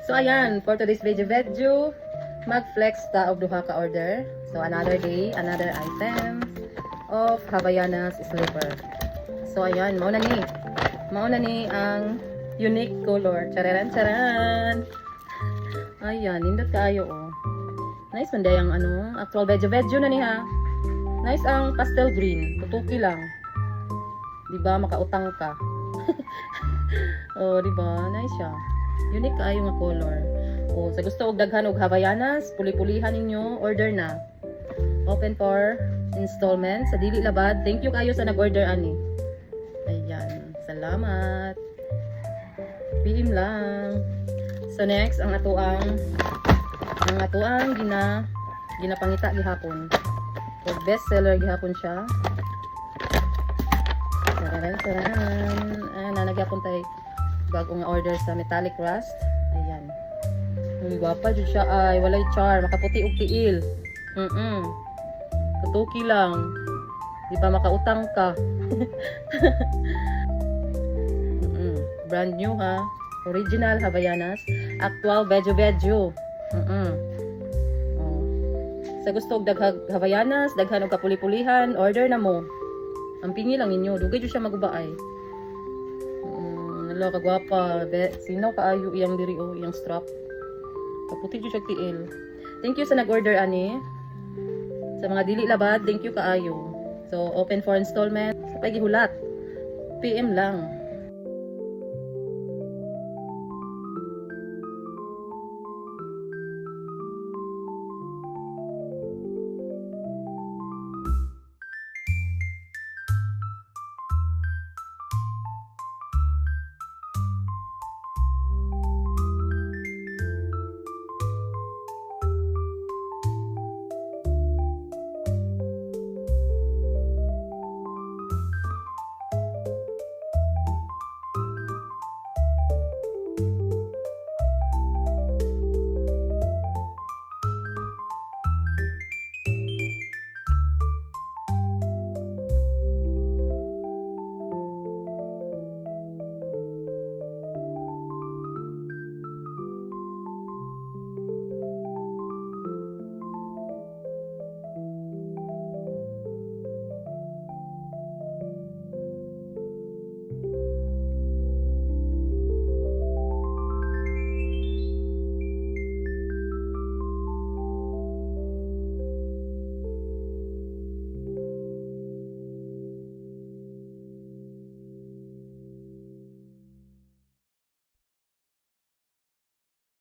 So ayan, for today's video, mag-flex ta og duha ka order. So another day, another item of Havaianas slipper. So ayan, mauna ni. Mauna ni ang unique color. Charan charan. Ayan, nindot kaayo oh. Nice man day ang actual video na ni ha. Nice ang pastel green. Tutuki lang. 'Di ba makautang ka? Oh, 'di ba? Nice siya. Unique kaayo nga color. Oh, sa gusto og daghan og Havaianas, puli-pulihan ninyo, order na. Open for installment sa dili labad. Thank you kayo sa nag-order ani. Ayan, salamat. PM lang. So next ang atuang ginapangita gihapon. So best seller gihapon siya. Taran. Nanagapon tay bagong order sa metallic rust. Ayan. Ang gwapa jud siya ay walay char, makaputi og tiil. Katuki lang. Di ba makautang ka? Brand new ha. Original Havaianas. Actual Bejo. Oh. Sa gusto og Havaianas, daghan og kapuli-pulihan, order na mo. Ang pingi lang ninyo. Dugay jud siya magubaay. Nalo kagwapa. Sino kaayo iyang diri o iyang strap. Kaputi jud siya tiil. Thank you sa nag-order ani. Sa mga dili labad, thank you kaayo. So open for installment. Sa pagihulat. PM lang.